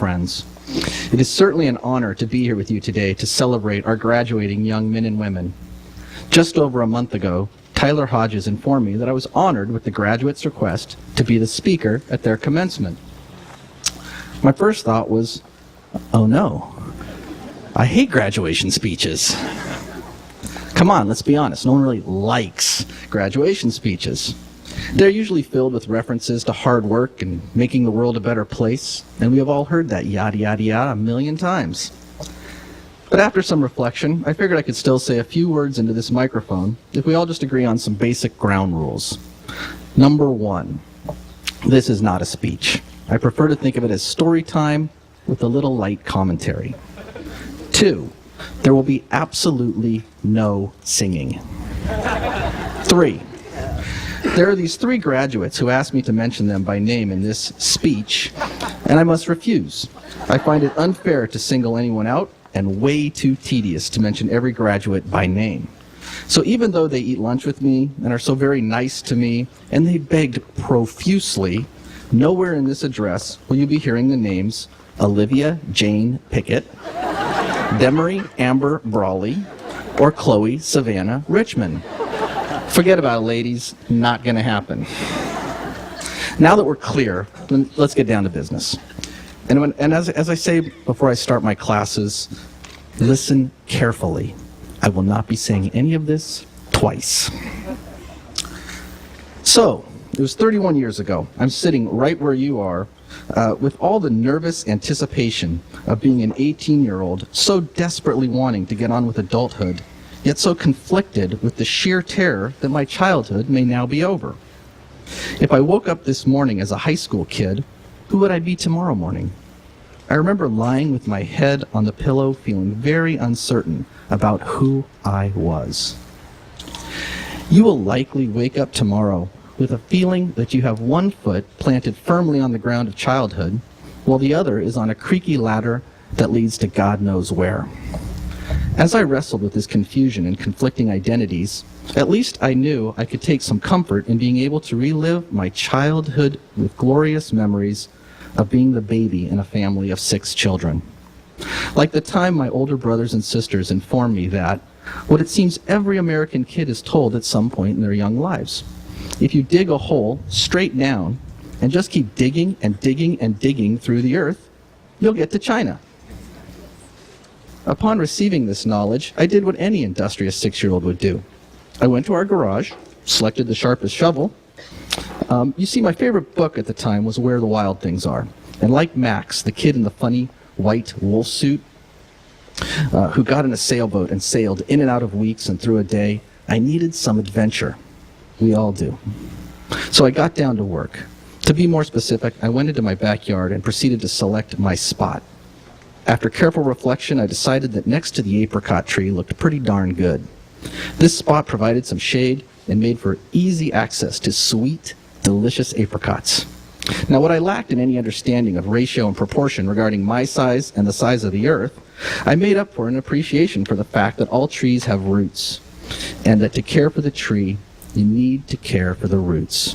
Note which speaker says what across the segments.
Speaker 1: friends. It is certainly an honor to be here with you today to celebrate our graduating young men and women. Just over a month ago, Tyler Hodges informed me that I was honored with the graduates' request to be the speaker at their commencement. My first thought was, oh no, I hate graduation speeches. Come on, let's be honest, no one really likes graduation speeches. They're usually filled with references to hard work and making the world a better place, and we have all heard that yada yada yada a million times. But after some reflection, I figured I could still say a few words into this microphone if we all just agree on some basic ground rules. Number one, this is not a speech. I prefer to think of it as story time with a little light commentary. Two, there will be absolutely no singing. Three, there are these three graduates who asked me to mention them by name in this speech, and I must refuse. I find it unfair to single anyone out and way too tedious to mention every graduate by name. So even though they eat lunch with me and are so very nice to me, and they begged profusely, nowhere in this address will you be hearing the names Olivia Jane Pickett, Demery Amber Brawley, or Chloe Savannah Richmond. Forget about it, ladies. Not going to happen. Now that we're clear, let's get down to business. And as I say before I start my classes, listen carefully. I will not be saying any of this twice. So, it was 31 years ago. I'm sitting right where you are with all the nervous anticipation of being an 18-year-old, so desperately wanting to get on with adulthood, yet so conflicted with the sheer terror that my childhood may now be over. If I woke up this morning as a high school kid, who would I be tomorrow morning? I remember lying with my head on the pillow, feeling very uncertain about who I was. You will likely wake up tomorrow with a feeling that you have one foot planted firmly on the ground of childhood, while the other is on a creaky ladder that leads to God knows where. As I wrestled with this confusion and conflicting identities, at least I knew I could take some comfort in being able to relive my childhood with glorious memories of being the baby in a family of 6 children. Like the time my older brothers and sisters informed me that, what it seems every American kid is told at some point in their young lives, if you dig a hole straight down and just keep digging and digging and digging through the earth, you'll get to China. Upon receiving this knowledge, I did what any industrious 6-year-old would do. I went to our garage, selected the sharpest shovel. You see, my favorite book at the time was Where the Wild Things Are. And like Max, the kid in the funny white wolf suit, who got in a sailboat and sailed in and out of weeks and through a day, I needed some adventure. We all do. So I got down to work. To be more specific, I went into my backyard and proceeded to select my spot. After careful reflection, I decided that next to the apricot tree looked pretty darn good. This spot provided some shade and made for easy access to sweet, delicious apricots. Now, what I lacked in any understanding of ratio and proportion regarding my size and the size of the earth, I made up for an appreciation for the fact that all trees have roots, and that to care for the tree, you need to care for the roots.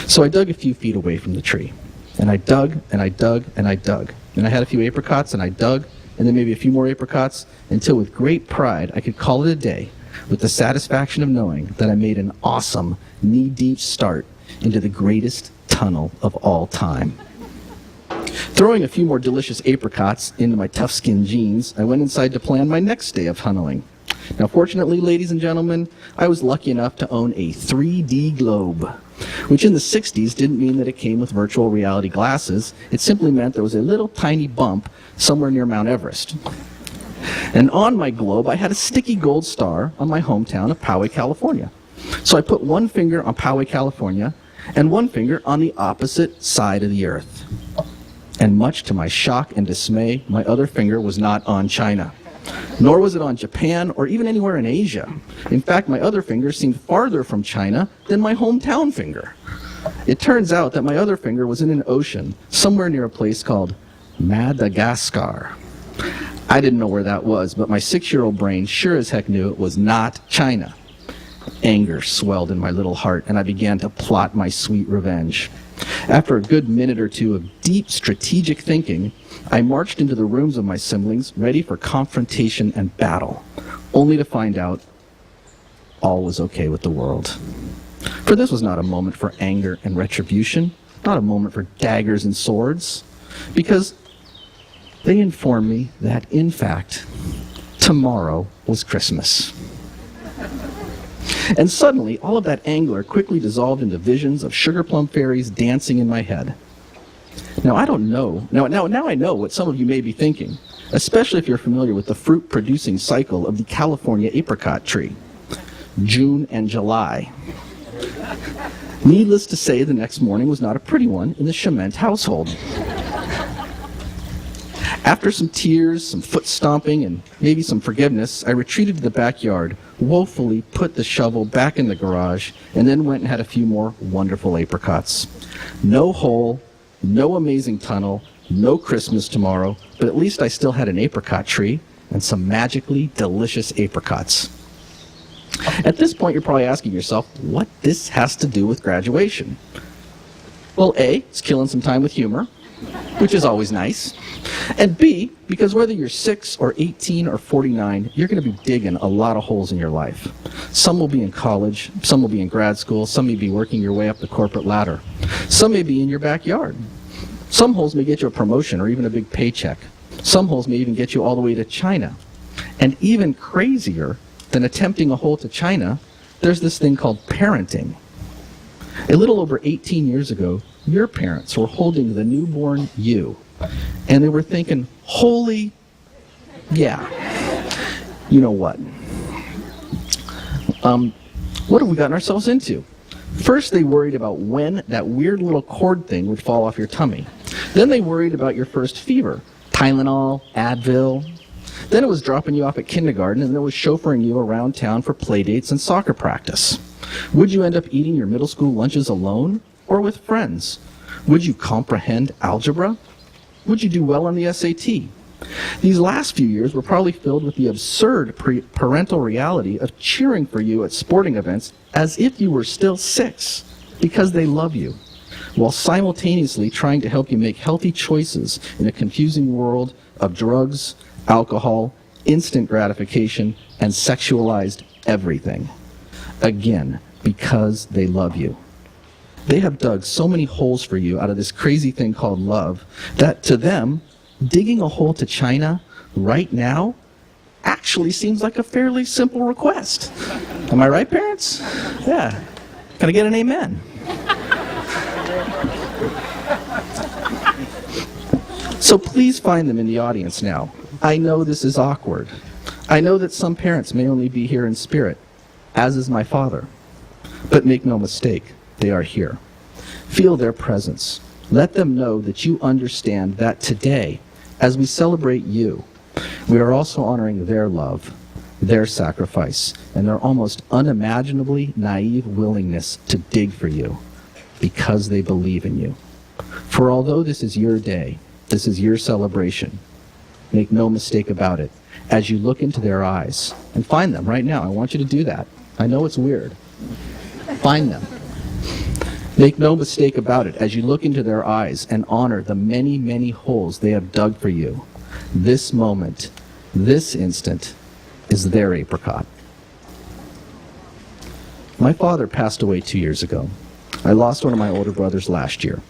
Speaker 1: So I dug a few feet away from the tree, and I dug, and I dug, and I dug. And I had a few apricots, and I dug, and then maybe a few more apricots, until with great pride I could call it a day, with the satisfaction of knowing that I made an awesome, knee-deep start into the greatest tunnel of all time. Throwing a few more delicious apricots into my tough-skin jeans, I went inside to plan my next day of tunneling. Now, fortunately, ladies and gentlemen, I was lucky enough to own a 3D globe, which in the 60s didn't mean that it came with virtual reality glasses. It simply meant there was a little tiny bump somewhere near Mount Everest. And on my globe, I had a sticky gold star on my hometown of Poway, California. So I put one finger on Poway, California, and one finger on the opposite side of the earth. And much to my shock and dismay, my other finger was not on China. Nor was it on Japan or even anywhere in Asia. In fact, my other finger seemed farther from China than my hometown finger. It turns out that my other finger was in an ocean somewhere near a place called Madagascar. I didn't know where that was, but my 6-year-old brain sure as heck knew it was not China. Anger swelled in my little heart, and I began to plot my sweet revenge. After a good minute or two of deep strategic thinking, I marched into the rooms of my siblings, ready for confrontation and battle, only to find out all was okay with the world. For this was not a moment for anger and retribution, not a moment for daggers and swords, because they informed me that, in fact, tomorrow was Christmas. And suddenly, all of that anger quickly dissolved into visions of sugar plum fairies dancing in my head. Now, I don't know. Now I know what some of you may be thinking, especially if you're familiar with the fruit-producing cycle of the California apricot tree. June and July. Needless to say, the next morning was not a pretty one in the Chiment household. After some tears, some foot stomping, and maybe some forgiveness, I retreated to the backyard, woefully put the shovel back in the garage, and then went and had a few more wonderful apricots. No hole, no amazing tunnel, no Christmas tomorrow, but at least I still had an apricot tree and some magically delicious apricots. At this point, you're probably asking yourself, what this has to do with graduation? Well, A, it's killing some time with humor, which is always nice. And B, because whether you're 6 or 18 or 49, you're going to be digging a lot of holes in your life. Some will be in college, some will be in grad school, some may be working your way up the corporate ladder. Some may be in your backyard. Some holes may get you a promotion or even a big paycheck. Some holes may even get you all the way to China. And even crazier than attempting a hole to China, there's this thing called parenting. A little over 18 years ago, your parents were holding the newborn you, and they were thinking, holy, yeah, you know what? What have we gotten ourselves into? First, they worried about when that weird little cord thing would fall off your tummy. Then they worried about your first fever, Tylenol, Advil. Then it was dropping you off at kindergarten, and then it was chauffeuring you around town for play dates and soccer practice. Would you end up eating your middle school lunches alone or with friends? Would you comprehend algebra? Would you do well on the SAT? These last few years were probably filled with the absurd parental reality of cheering for you at sporting events as if you were still 6, because they love you, while simultaneously trying to help you make healthy choices in a confusing world of drugs, alcohol, instant gratification, and sexualized everything. Again, because they love you. They have dug so many holes for you out of this crazy thing called love that to them, digging a hole to China right now actually seems like a fairly simple request. Am I right, parents? Yeah. Can I get an amen? So please find them in the audience now. I know this is awkward. I know that some parents may only be here in spirit, as is my father. But make no mistake, they are here. Feel their presence. Let them know that you understand that today, as we celebrate you, we are also honoring their love, their sacrifice, and their almost unimaginably naive willingness to dig for you because they believe in you. For although this is your day, this is your celebration, make no mistake about it, as you look into their eyes, and find them right now. I want you to do that. I know it's weird. Find them. Make no mistake about it, as you look into their eyes and honor the many, many holes they have dug for you. This moment, this instant, is their apricot. My father passed away 2 years ago. I lost one of my older brothers last year.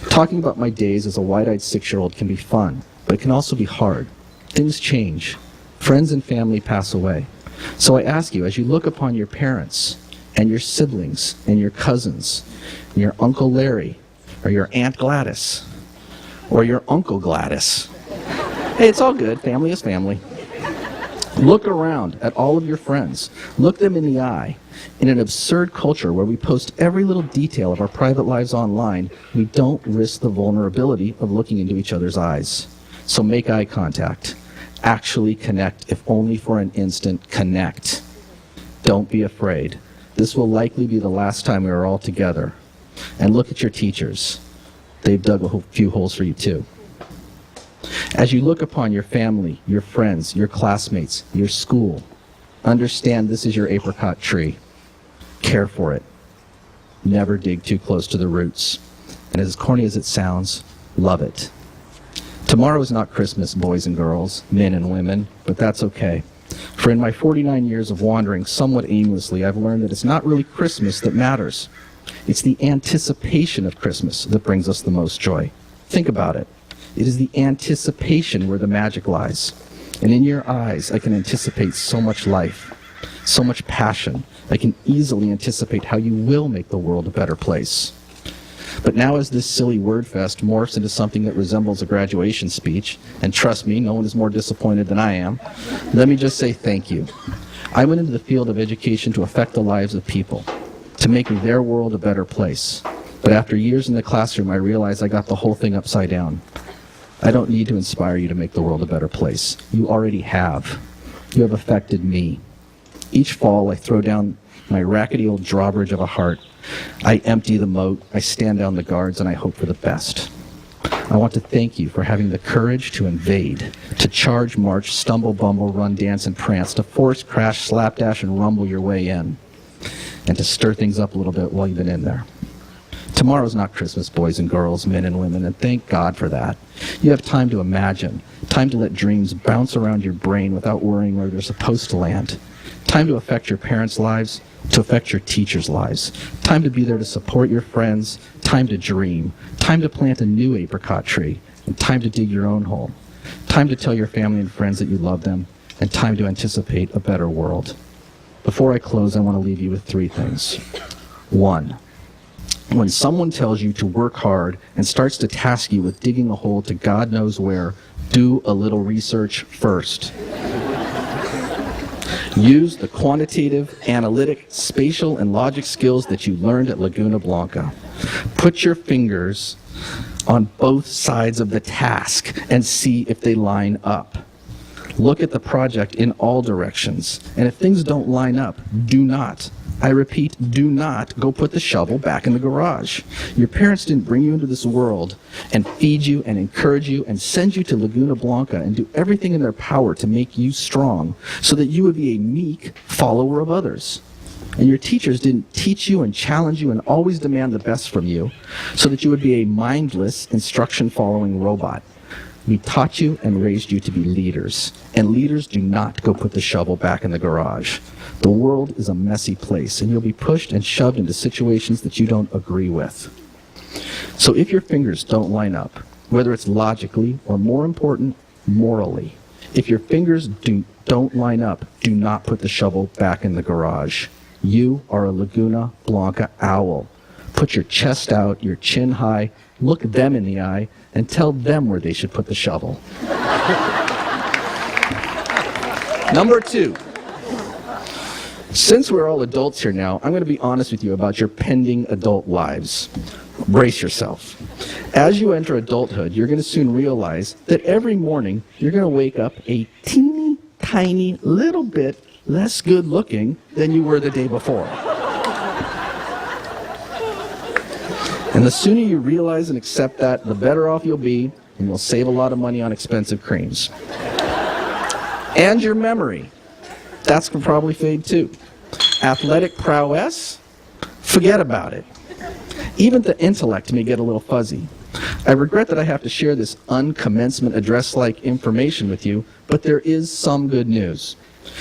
Speaker 1: Talking about my days as a wide-eyed 6-year-old can be fun, but it can also be hard. Things change. Friends and family pass away. So I ask you, as you look upon your parents and your siblings and your cousins, and your Uncle Larry, or your Aunt Gladys, or your Uncle Gladys. Hey, it's all good. Family is family. Look around at all of your friends. Look them in the eye. In an absurd culture where we post every little detail of our private lives online, we don't risk the vulnerability of looking into each other's eyes. So make eye contact. Actually connect, if only for an instant. Connect. Don't be afraid. This will likely be the last time we are all together. And look at your teachers. They've dug a few holes for you too. As you look upon your family, your friends, your classmates, your school, understand this is your apricot tree. Care for it. Never dig too close to the roots. And as corny as it sounds, love it. Tomorrow is not Christmas, boys and girls, men and women, but that's okay. For in my 49 years of wandering somewhat aimlessly, I've learned that it's not really Christmas that matters. It's the anticipation of Christmas that brings us the most joy. Think about it. It is the anticipation where the magic lies. And in your eyes, I can anticipate so much life, so much passion. I can easily anticipate how you will make the world a better place. But now as this silly word fest morphs into something that resembles a graduation speech, and trust me, no one is more disappointed than I am, let me just say thank you. I went into the field of education to affect the lives of people, to make their world a better place. But after years in the classroom, I realized I got the whole thing upside down. I don't need to inspire you to make the world a better place. You already have. You have affected me. Each fall, I throw down my rackety old drawbridge of a heart. I empty the moat, I stand down the guards, and I hope for the best. I want to thank you for having the courage to invade, to charge, march, stumble, bumble, run, dance, and prance, to force, crash, slapdash, and rumble your way in, and to stir things up a little bit while you've been in there. Tomorrow's not Christmas, boys and girls, men and women, and thank God for that. You have time to imagine, time to let dreams bounce around your brain without worrying where they're supposed to land. Time to affect your parents' lives, to affect your teachers' lives. Time to be there to support your friends. Time to dream. Time to plant a new apricot tree. And time to dig your own hole. Time to tell your family and friends that you love them. And time to anticipate a better world. Before I close, I want to leave you with 3 things. 1, when someone tells you to work hard and starts to task you with digging a hole to God knows where, do a little research first. Use the quantitative, analytic, spatial, and logic skills that you learned at Laguna Blanca. Put your fingers on both sides of the task and see if they line up. Look at the project in all directions. And if things don't line up, do not. I repeat, do not go put the shovel back in the garage. Your parents didn't bring you into this world and feed you and encourage you and send you to Laguna Blanca and do everything in their power to make you strong so that you would be a meek follower of others. And your teachers didn't teach you and challenge you and always demand the best from you so that you would be a mindless, instruction-following robot. We taught you and raised you to be leaders. And leaders do not go put the shovel back in the garage. The world is a messy place, and you'll be pushed and shoved into situations that you don't agree with. So if your fingers don't line up, whether it's logically or, more important, morally, if your fingers don't line up, do not put the shovel back in the garage. You are a Laguna Blanca owl. Put your chest out, your chin high, look them in the eye, and tell them where they should put the shovel. Number 2. Since we're all adults here now, I'm going to be honest with you about your pending adult lives. Brace yourself. As you enter adulthood, you're going to soon realize that every morning you're going to wake up a teeny, tiny, little bit less good looking than you were the day before. And the sooner you realize and accept that, the better off you'll be, and you'll save a lot of money on expensive creams. And your memory. That's going to probably fade too. Athletic prowess? Forget about it. Even the intellect may get a little fuzzy. I regret that I have to share this uncommencement address-like information with you, but there is some good news.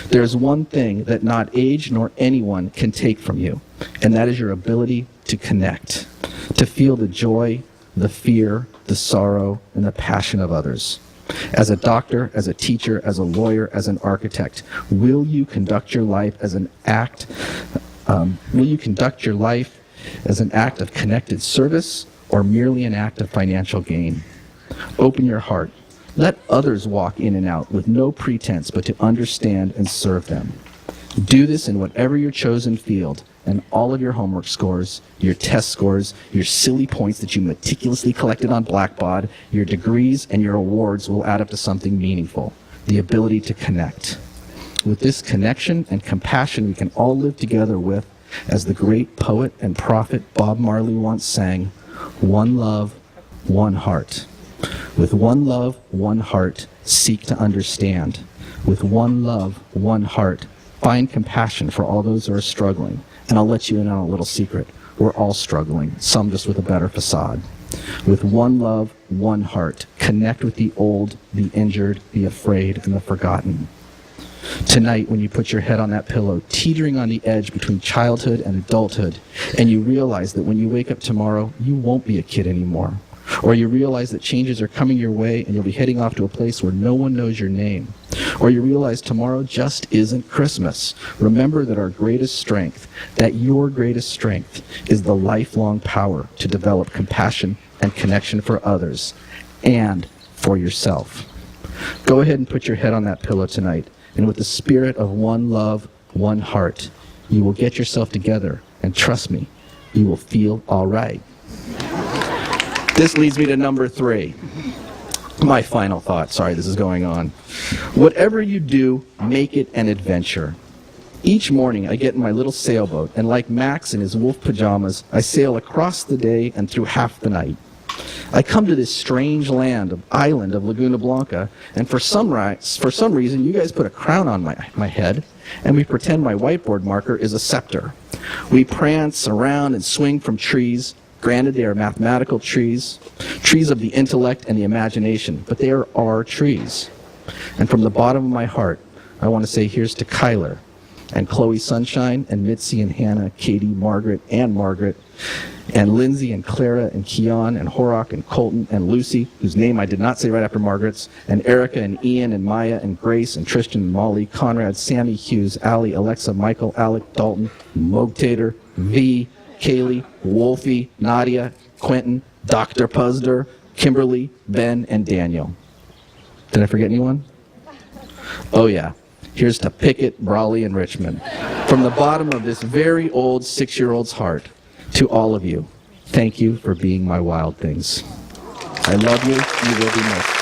Speaker 1: There's one thing that not age nor anyone can take from you, and that is your ability to connect, to feel the joy, the fear, the sorrow, and the passion of others. As a doctor, as a teacher, as a lawyer, as an architect, will you conduct your life as an act? Will you conduct your life as an act of connected service or merely an act of financial gain? Open your heart. Let others walk in and out with no pretense but to understand and serve them. Do this in whatever your chosen field, and all of your homework scores, your test scores, your silly points that you meticulously collected on Blackboard, your degrees, and your awards will add up to something meaningful, the ability to connect. With this connection and compassion, we can all live together with, as the great poet and prophet Bob Marley once sang, one love, one heart. With one love, one heart, seek to understand. With one love, one heart, find compassion for all those who are struggling. And I'll let you in on a little secret. We're all struggling, some just with a better facade. With one love, one heart. Connect with the old, the injured, the afraid, and the forgotten. Tonight, when you put your head on that pillow, teetering on the edge between childhood and adulthood, and you realize that when you wake up tomorrow, you won't be a kid anymore. Or you realize that changes are coming your way and you'll be heading off to a place where no one knows your name. Or you realize tomorrow just isn't Christmas. Remember that our greatest strength, that your greatest strength, is the lifelong power to develop compassion and connection for others and for yourself. Go ahead and put your head on that pillow tonight, and with the spirit of one love, one heart, you will get yourself together, and trust me, you will feel all right. This leads me to number 3. My final thought. Sorry, this is going on. Whatever you do, make it an adventure. Each morning, I get in my little sailboat, and like Max in his wolf pajamas, I sail across the day and through half the night. I come to this strange island of Laguna Blanca, and for some reason, you guys put a crown on my head, and we pretend my whiteboard marker is a scepter. We prance around and swing from trees. Granted, they are mathematical trees of the intellect and the imagination, but they are our trees. And from the bottom of my heart, I want to say here's to Kyler, and Chloe Sunshine, and Mitzi and Hannah, Katie, Margaret, and Lindsay and Clara and Keon and Horrock and Colton and Lucy, whose name I did not say right after Margaret's, and Erica and Ian and Maya and Grace and Tristan and Molly, Conrad, Sammy, Hughes, Allie, Alexa, Michael, Alec, Dalton, Mogtater, V, Kaylee, Wolfie, Nadia, Quentin, Dr. Puzder, Kimberly, Ben, and Daniel. Did I forget anyone? Oh yeah. Here's to Pickett, Brawley, and Richmond. From the bottom of this very old 6-year-old's heart, to all of you, thank you for being my wild things. I love you. You will be missed.